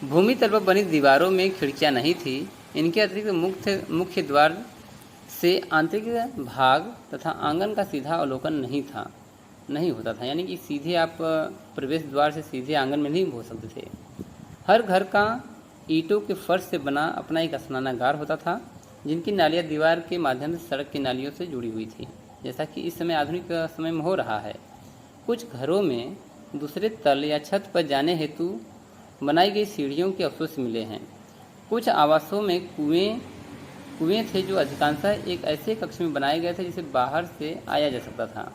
भूमि तल पर बनी दीवारों में खिड़कियां नहीं थी। इनके अतिरिक्त मुख्य द्वार से आंतरिक भाग तथा आंगन का सीधा अवलोकन नहीं होता था, यानी कि सीधे आप प्रवेश द्वार से सीधे आंगन में नहीं पहुंच सकते थे। हर घर का ईंटों के फर्श से बना अपना एक स्नानागार होता था, जिनकी नालियाँ दीवार के माध्यम से सड़क की नालियों से जुड़ी हुई थी, जैसा कि इस समय आधुनिक समय में हो रहा है। कुछ घरों में दूसरे तल या छत पर जाने हेतु बनाई गई सीढ़ियों के अवशेष मिले हैं। कुछ आवासों में कुएं थे, जो अधिकांशतः एक ऐसे कक्ष में बनाए गए थे जिसे बाहर से आया जा सकता था,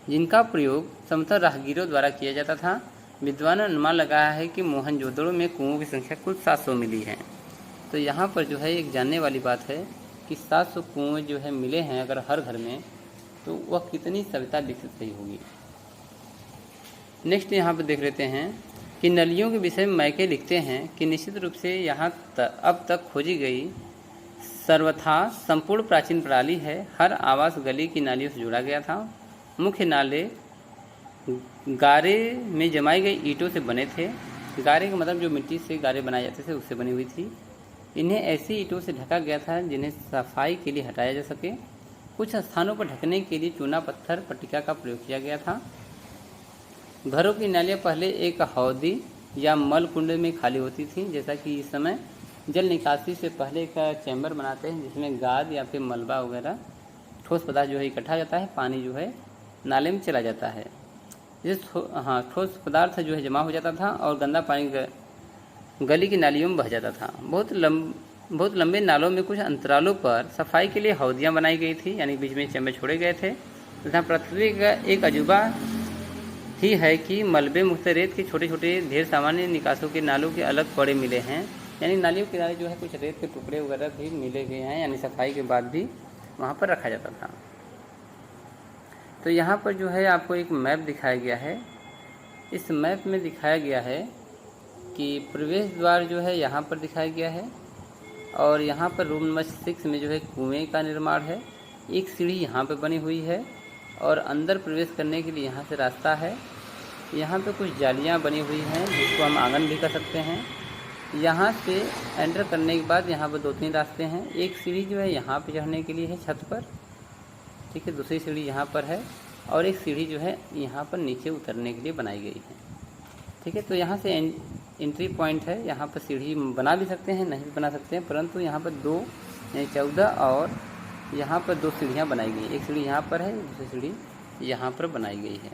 जिनका प्रयोग समतः राहगीरों द्वारा किया जाता था। विद्वान ने अनुमान लगाया है कि मोहनजोदड़ो में कुओं की संख्या कुल 700 मिली है। तो यहाँ पर जो है एक जानने वाली बात है कि 700 कुएं जो है मिले हैं अगर हर घर में, तो वह कितनी सभ्यता विकसित रही होगी। नेक्स्ट यहाँ पर देख लेते हैं कि नलियों के विषय में मैके लिखते हैं कि निश्चित रूप से यहाँ अब तक खोजी गई सर्वथा संपूर्ण प्राचीन प्रणाली है। हर आवास गली की नालियों से जुड़ा गया था। मुख्य नाले गारे में जमाई गई ईंटों से बने थे। गारे का मतलब जो मिट्टी से गारे बनाए जाते थे उससे बनी हुई थी। इन्हें ऐसी ईंटों से ढका गया था जिन्हें सफाई के लिए हटाया जा सके। कुछ स्थानों पर ढकने के लिए चूना पत्थर पट्टिका का प्रयोग किया गया था। घरों की नालियाँ पहले एक हौदी या मल कुंड में खाली होती थी, जैसा कि इस समय जल निकासी से पहले एक चैम्बर बनाते हैं जिसमें गाद या फिर मलबा वगैरह ठोस पदार्थ जो है इकट्ठा जाता है, पानी जो है नाले में चला जाता है। ठोस पदार्थ जो है जमा हो जाता था और गंदा पानी गली की नालियों में बह जाता था। बहुत लंबे नालों में कुछ अंतरालों पर सफाई के लिए हौदियाँ बनाई गई थी, यानी बीच में चैम्बर छोड़े गए थे। तथा पृथ्वी का एक अजूबा ही है कि मलबे मुक्त रेत के छोटे छोटे ढेर सामान्य निकासों के नालों के अलग पड़े मिले हैं, यानी नालियों के किनारे जो है कुछ रेत के टुकड़े वगैरह भी मिले गए हैं, यानी सफाई के बाद भी वहाँ पर रखा जाता था। तो यहाँ पर जो है आपको एक मैप दिखाया गया है। इस मैप में दिखाया गया है कि प्रवेश द्वार जो है यहाँ पर दिखाया गया है और यहाँ पर रूम नंबर 6 में जो है कुएं का निर्माण है। एक सीढ़ी यहाँ पर बनी हुई है और अंदर प्रवेश करने के लिए यहाँ से रास्ता है। यहाँ पे कुछ जालियाँ बनी हुई हैं जिसको हम आंगन भी कर सकते हैं। यहाँ से एंटर करने के बाद यहाँ पर 2-3 रास्ते हैं। एक सीढ़ी जो है यहाँ पे चढ़ने के लिए है छत पर, ठीक है। दूसरी सीढ़ी यहाँ पर है और एक सीढ़ी जो है यहाँ पर नीचे उतरने के लिए बनाई गई है, ठीक है। तो यहाँ से एंट्री पॉइंट है। यहाँ पर सीढ़ी बना भी सकते हैं, नहीं भी बना सकते हैं, परंतु यहाँ पर 2 यानी 14 और यहाँ पर 2 सीढ़ियाँ बनाई गई। एक सीढ़ी यहाँ पर है, दूसरी सीढ़ी यहाँ पर बनाई गई है।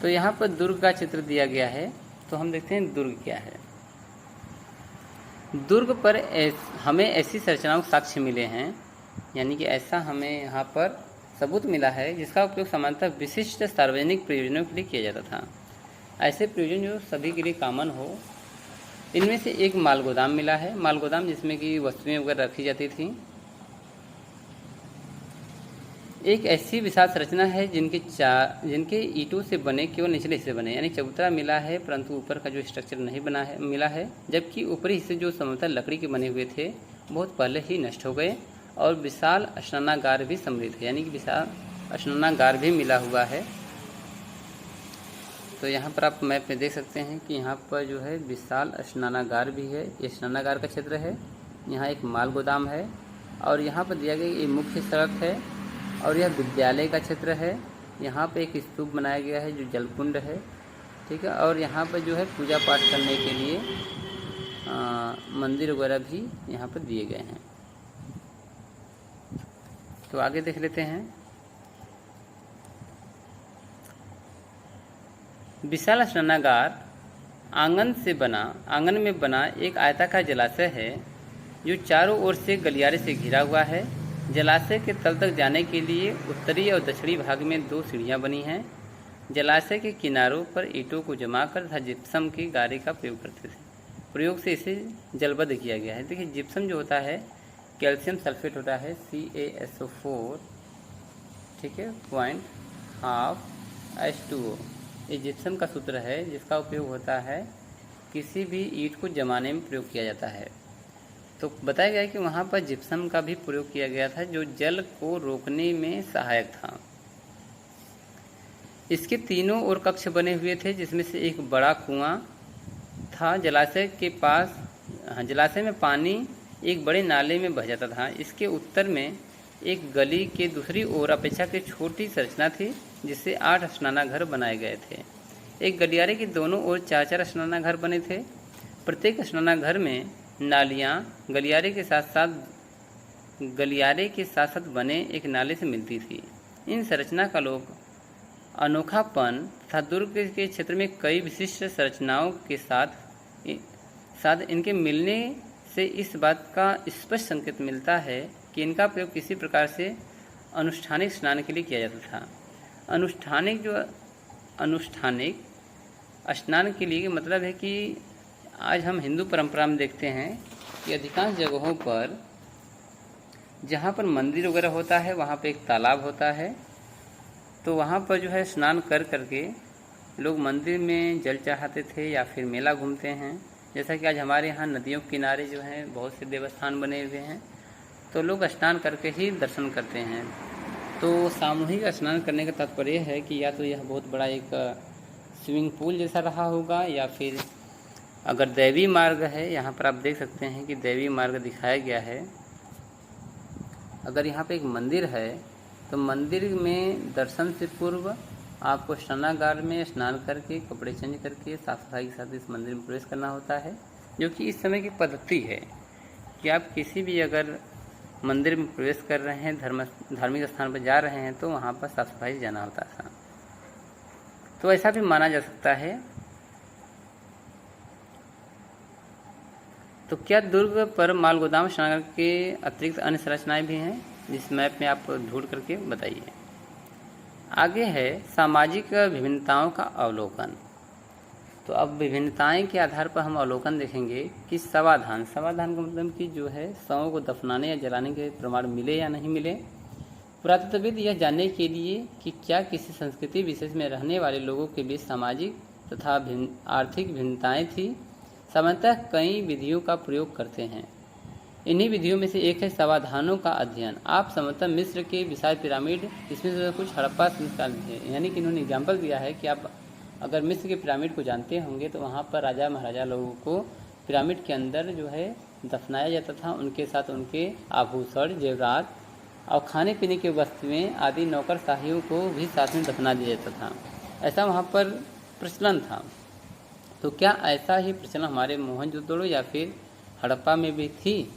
तो यहाँ पर दुर्ग का चित्र दिया गया है। तो हम देखते हैं दुर्ग क्या है। दुर्ग पर हमें ऐसी संरचनाओं के साक्ष्य मिले हैं, यानी कि ऐसा हमें यहाँ पर सबूत मिला है जिसका उपयोग सामान्यतः विशिष्ट सार्वजनिक प्रयोजनों के लिए किया जाता था। ऐसे प्रयोजन जो सभी के लिए कॉमन हो। इनमें से एक माल गोदाम मिला है। माल गोदाम जिसमें कि वस्तुएं वगैरह रखी जाती थी। एक ऐसी विशाल संरचना है जिनके ईंटों से बने केवल निचले हिस्से बने, यानी चबूतरा मिला है परंतु ऊपर का जो स्ट्रक्चर नहीं बना है मिला है, जबकि ऊपरी हिस्से जो समतल लकड़ी के बने हुए थे बहुत पहले ही नष्ट हो गए। और विशाल स्नानागार भी सम्मिलित है, यानी कि विशाल स्नानागार भी मिला हुआ है। तो यहाँ पर आप मैप में देख सकते हैं कि यहाँ पर जो है विशाल स्नानागार भी है, ये स्नानागार का क्षेत्र है। यहाँ एक माल गोदाम है और यहाँ पर दिया गया ये मुख्य सड़क है और यह विद्यालय का क्षेत्र है। यहाँ पे एक स्तूप बनाया गया है जो जलकुंड है, ठीक है। और यहाँ पर जो है पूजा पाठ करने के लिए मंदिर वगैरह भी यहाँ पर दिए गए हैं। तो आगे देख लेते हैं। विशाल स्नानागार आंगन में बना एक आयताकार जलाशय है जो चारों ओर से गलियारे से घिरा हुआ है। जलाशय के तल तक जाने के लिए उत्तरी और दक्षिणी भाग में 2 सीढ़ियां बनी हैं। जलाशय के किनारों पर ईंटों को जमाकर तथा जिप्सम की गारे का प्रयोग करते थे। प्रयोग से इसे जलबद्ध किया गया है। देखिए जिप्सम जो होता है कैल्शियम सल्फेट होता है CaSO4, ठीक है, 0.5 H2O। ये जिप्सम का सूत्र है जिसका उपयोग होता है किसी भी ईंट को जमाने में प्रयोग किया जाता है। तो बताया गया है कि वहाँ पर जिप्सम का भी प्रयोग किया गया था जो जल को रोकने में सहायक था। इसके तीनों ओर कक्ष बने हुए थे जिसमें से एक बड़ा कुआं था। जलाशय में पानी एक बड़े नाले में बह जाता था। इसके उत्तर में एक गली के दूसरी ओर अपेक्षाकृत छोटी संरचना थी जिससे 8 स्नानाघर बनाए गए थे। एक गलियारे के दोनों ओर 4-4 स्नानाघर बने थे। प्रत्येक स्नानाघर में नालियाँ गलियारे के साथ साथ बने एक नाले से मिलती थी। इन संरचना का लोग अनोखापन तथा दुर्ग के क्षेत्र में कई विशिष्ट संरचनाओं के साथ इनके मिलने से इस बात का स्पष्ट संकेत मिलता है कि इनका प्रयोग किसी प्रकार से अनुष्ठानिक स्नान के लिए किया जाता था। अनुष्ठानिक स्नान के लिए मतलब है कि आज हम हिंदू परंपरा में देखते हैं कि अधिकांश जगहों पर जहाँ पर मंदिर वगैरह होता है वहाँ पे एक तालाब होता है। तो वहाँ पर जो है स्नान कर करके लोग मंदिर में जल चढ़ाते थे या फिर मेला घूमते हैं। जैसा कि आज हमारे यहाँ नदियों के किनारे जो हैं बहुत से देवस्थान बने हुए हैं, तो लोग स्नान करके ही दर्शन करते हैं। तो सामूहिक स्नान करने का तात्पर्य है कि या तो यह बहुत बड़ा एक स्विमिंग पूल जैसा रहा होगा या फिर अगर दैवी मार्ग है, यहाँ पर आप देख सकते हैं कि दैवी मार्ग दिखाया गया है। अगर यहाँ पे एक मंदिर है तो मंदिर में दर्शन से पूर्व आपको स्नानागार में स्नान करके कपड़े चेंज करके साफ सफाई के साथ इस मंदिर में प्रवेश करना होता है, जो कि इस समय की पद्धति है कि आप किसी भी अगर मंदिर में प्रवेश कर रहे हैं, धार्मिक स्थान पर जा रहे हैं तो वहाँ पर साफ सफाई से जाना होता था। तो ऐसा भी माना जा सकता है। तो क्या दुर्ग पर माल गोदाम स्नानागार के अतिरिक्त अन्य संरचनाएं भी हैं, जिस मैप में आप ढूंढ करके बताइए। आगे है सामाजिक विभिन्नताओं का अवलोकन। तो अब विभिन्नताएं के आधार पर हम अवलोकन देखेंगे कि समाधान का मतलब कि जो है शवों को दफनाने या जलाने के प्रमाण मिले या नहीं मिले। पुरातत्वविद यह जानने के लिए कि क्या किसी संस्कृति विशेष में रहने वाले लोगों के बीच सामाजिक तथा आर्थिक भिन्नताएं थी, सामान्यतः कई विधियों का प्रयोग करते हैं। इन्हीं विधियों में से एक है समाधानों का अध्ययन। आप संभवतः मिस्र के विशाल पिरामिड, इसमें से कुछ हड़प्पा संस्कार है, यानी कि इन्होंने एग्जाम्पल दिया है कि आप अगर मिस्र के पिरामिड को जानते होंगे तो वहाँ पर राजा महाराजा लोगों को पिरामिड के अंदर जो है दफनाया जाता था। उनके साथ उनके आभूषण, जेवरात और खाने पीने की वस्तुएं आदि नौकरशाहियों को भी साथ में दफना दिया जाता था। ऐसा वहाँ पर प्रचलन था। तो क्या ऐसा ही प्रचलन हमारे मोहनजोदड़ो या फिर हड़प्पा में भी थी?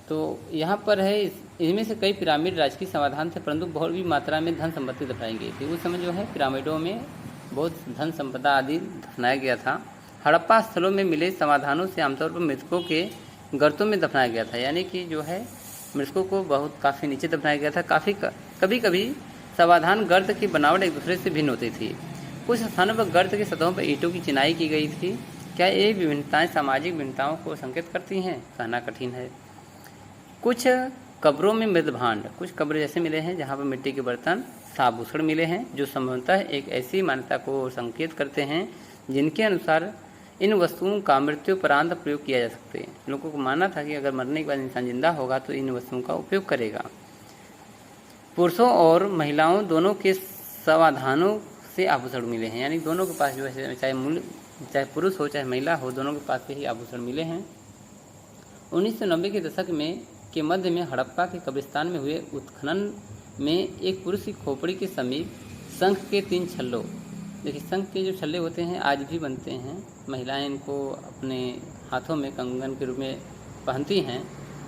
तो यहाँ पर है इनमें से कई पिरामिड राजकीय समाधान थे, परंतु बहुत भी मात्रा में धन संपत्ति दफनाई गई थी। उस समय जो है पिरामिडों में बहुत धन संपदा आदि दफनाया गया था। हड़प्पा स्थलों में मिले समाधानों से आमतौर पर मृतकों के गर्तों में दफनाया गया था, यानी कि जो है मृतकों को बहुत काफ़ी नीचे दफनाया गया था। कभी कभी समाधान गर्त की बनावट एक दूसरे से भिन्न होती थी। कुछ स्थानों पर गर्त की सतहों पर ईंटों की चिनाई की गई थी। क्या ये विभिन्नताएं सामाजिक भिन्नताओं को संकेत करती हैं? कहना कठिन है। कुछ कब्रों में मृत भांड, कुछ कब्रें जैसे मिले हैं जहाँ पर मिट्टी के बर्तन आभूषण मिले हैं, जो संभवतः एक ऐसी मान्यता को संकेत करते हैं जिनके अनुसार इन वस्तुओं का मृत्युपरांत प्रयोग किया जा सकते हैं। लोगों को मानना था कि अगर मरने के बाद इंसान जिंदा होगा तो इन वस्तुओं का उपयोग करेगा। पुरुषों और महिलाओं दोनों के समाधानों से आभूषण मिले हैं, यानी दोनों के पास जो है चाहे पुरुष हो चाहे महिला हो, दोनों के पास यही आभूषण मिले हैं। 1990 के दशक में के मध्य में हड़प्पा के कब्रिस्तान में हुए उत्खनन में एक पुरुष की खोपड़ी के समीप शंख के 3 छल्लों, देखिए शंख के जो छल्ले होते हैं आज भी बनते हैं, महिलाएं इनको अपने हाथों में कंगन के रूप में पहनती हैं।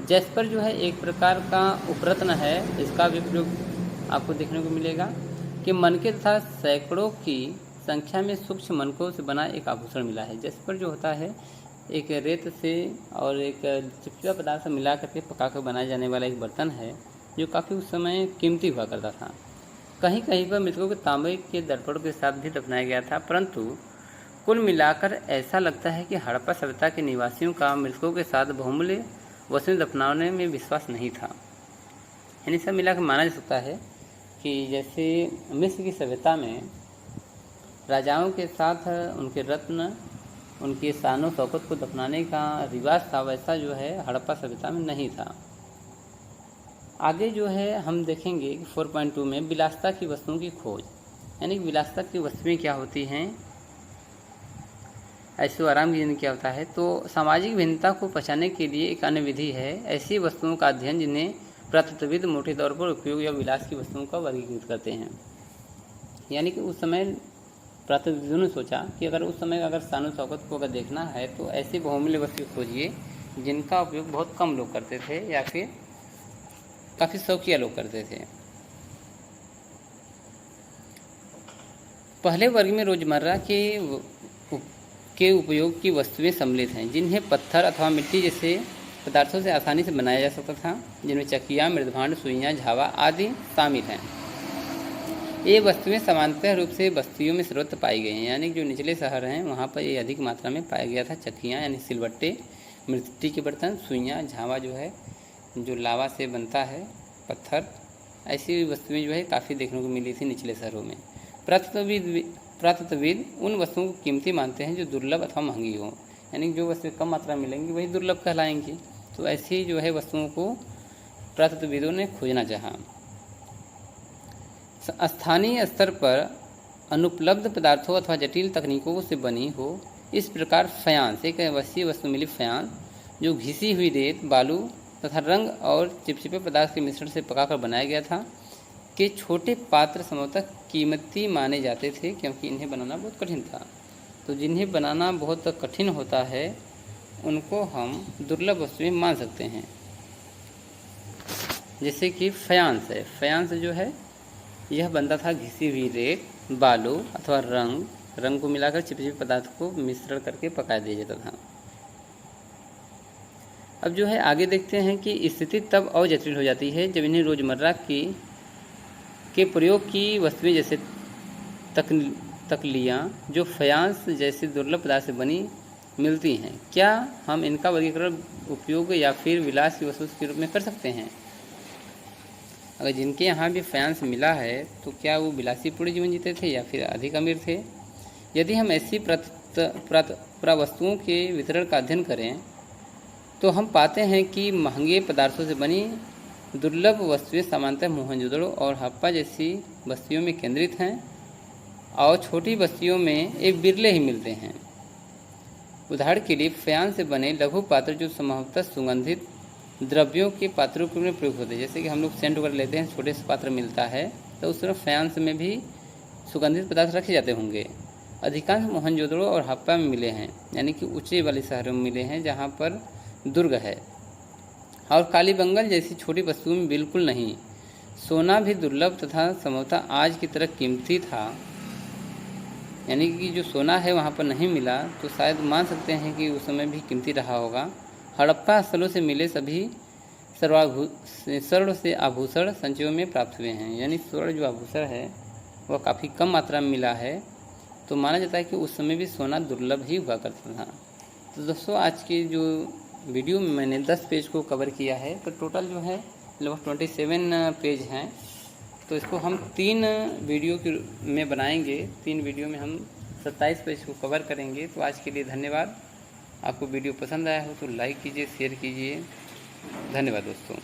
जैस्पर जो है एक प्रकार का उपरत्न है, इसका भी प्रयोग आपको देखने को मिलेगा कि मनके तथा सैकड़ों की संख्या में सूक्ष्म मनकों से बना एक आभूषण मिला है। जैस्पर जो होता है एक रेत से और एक चिपचिपा पदार्थ से मिला करके पका कर बनाया जाने वाला एक बर्तन है, जो काफ़ी उस समय कीमती हुआ करता था। कहीं कहीं पर मृतकों को तांबे के दर्पणों के साथ भी दफनाया गया था, परंतु कुल मिलाकर ऐसा लगता है कि हड़प्पा सभ्यता के निवासियों का मृतकों के साथ बहुमूल्य वस्तुएं दफनाने में विश्वास नहीं था। यानी सब मिलाकर माना जा सकता है कि जैसे मिस्र की सभ्यता में राजाओं के साथ उनके रत्न, उनके शानो शौकत को दफनाने का रिवाज था, वैसा जो है हड़प्पा सभ्यता में नहीं था। आगे जो है हम देखेंगे कि 4.2 में विलासिता की वस्तुओं की खोज, यानी कि विलासिता की वस्तुएं क्या होती हैं, ऐशो आराम की जिंदगी क्या होता है। तो सामाजिक भिन्नता को पहचानने के लिए एक अन्य विधि है ऐसी वस्तुओं का अध्ययन जिन्हें पुरातत्वविद मोटे तौर पर उपयोग या विलास की वस्तुओं का वर्गीकृत करते हैं। यानी कि उस समय पुरातत्वविदों ने सोचा कि अगर उस समय अगर शानो शौकत को अगर देखना है तो ऐसी बहुमूल्य वस्तु खोजिए जिनका उपयोग बहुत कम लोग करते थे या फिर काफ़ी शौकिया लोग करते थे। पहले वर्ग में रोजमर्रा के उपयोग की वस्तुएं सम्मिलित हैं, जिन्हें पत्थर अथवा मिट्टी जैसे पदार्थों से आसानी से बनाया जा सकता था, जिनमें चकिया, मृदभांड, सुइयाँ, झावा आदि शामिल हैं। ये वस्तुएं सामान्यतः रूप से बस्तियों में सर्वत्र पाई गई हैं, यानी जो निचले शहर हैं वहाँ पर ये अधिक मात्रा में पाया गया था। चकियाँ यानी सिलबट्टे, मिट्टी के बर्तन, सुइयाँ, झावा जो है जो लावा से बनता है, पत्थर, ऐसी वस्तुएं जो है काफ़ी देखने को मिली थी निचले शहरों में। पुरातत्वविद उन वस्तुओं को कीमती मानते हैं जो दुर्लभ अथवा महंगी हो, यानी जो वस्तुएं कम मात्रा में मिलेंगी वही दुर्लभ कहलाएंगी। तो ऐसी जो है वस्तुओं को पुरातत्वविदों ने खोजना चाहा। स्थानीय स्तर पर अनुपलब्ध पदार्थों अथवा जटिल तकनीकों से बनी हो, इस प्रकार फयांस, एक वैसी वस्तु मिली फयांस जो घिसी हुई रेत, बालू तथा रंग और चिपचिपे पदार्थ के मिश्रण से पकाकर बनाया गया था, के छोटे पात्र संभवतः कीमती माने जाते थे क्योंकि इन्हें बनाना बहुत कठिन था। तो जिन्हें बनाना बहुत कठिन होता है उनको हम दुर्लभ वस्तुएं मान सकते हैं। जैसे कि फयांस है, फयांस जो है यह बनता था घिसी हुई रेत, बालू अथवा रंग को मिलाकर चिपचिपे पदार्थ को मिश्रण करके पका दिया जाता था। अब जो है आगे देखते हैं कि स्थिति तब और जटिल हो जाती है जब इन्हें रोज़मर्रा के प्रयोग की वस्तुएं जैसे तकलियाँ जो फयांस जैसे दुर्लभ पदार्थ से बनी मिलती हैं। क्या हम इनका वर्गीकरण उपयोग या फिर विलास की वस्तु के रूप में कर सकते हैं? अगर जिनके यहाँ भी फयांस मिला है तो क्या वो विलासीपूर्ण जीवन जीते थे या फिर अधिक अमीर थे? यदि हम ऐसी पुरावस्तुओं के वितरण का अध्ययन करें तो हम पाते हैं कि महंगे पदार्थों से बनी दुर्लभ वस्तुएं सामान्यतः मोहनजोदड़ो और हड़प्पा जैसी बस्तियों में केंद्रित हैं और छोटी बस्तियों में एक बिरले ही मिलते हैं। उदाहरण के लिए फयांस से बने लघु पात्र जो संभवतः सुगंधित द्रव्यों के पात्रों के में प्रयोग होते हैं, जैसे कि हम लोग सेंट वगैरह लेते हैं, छोटे से पात्र मिलता है तो उस तरह फयांस में भी सुगंधित पदार्थ रखे जाते होंगे। अधिकांश मोहनजोदड़ो और हड़प्पा में मिले हैं, यानी कि ऊंचे वाले शहरों में मिले हैं जहाँ पर दुर्ग है। और कालीबंगन जैसी छोटी वस्तुओं में बिल्कुल नहीं। सोना भी दुर्लभ तथा संभवतः आज की तरह कीमती था, यानी कि जो सोना है वहाँ पर नहीं मिला तो शायद मान सकते हैं कि उस समय भी कीमती रहा होगा। हड़प्पा स्थलों से मिले सभी स्वर्ण से आभूषण संचयों में प्राप्त हुए हैं, यानी स्वर्ण जो आभूषण है वह काफ़ी कम मात्रा में मिला है, तो माना जाता है कि उस समय भी सोना दुर्लभ ही हुआ करता था। तो दोस्तों आज की जो वीडियो में मैंने 10 पेज को कवर किया है, तो टोटल जो है लगभग 27 पेज हैं। तो इसको हम 3 वीडियो में बनाएंगे। 3 वीडियो में हम 27 पेज को कवर करेंगे। तो आज के लिए धन्यवाद। आपको वीडियो पसंद आया हो तो लाइक कीजिए, शेयर कीजिए। धन्यवाद दोस्तों।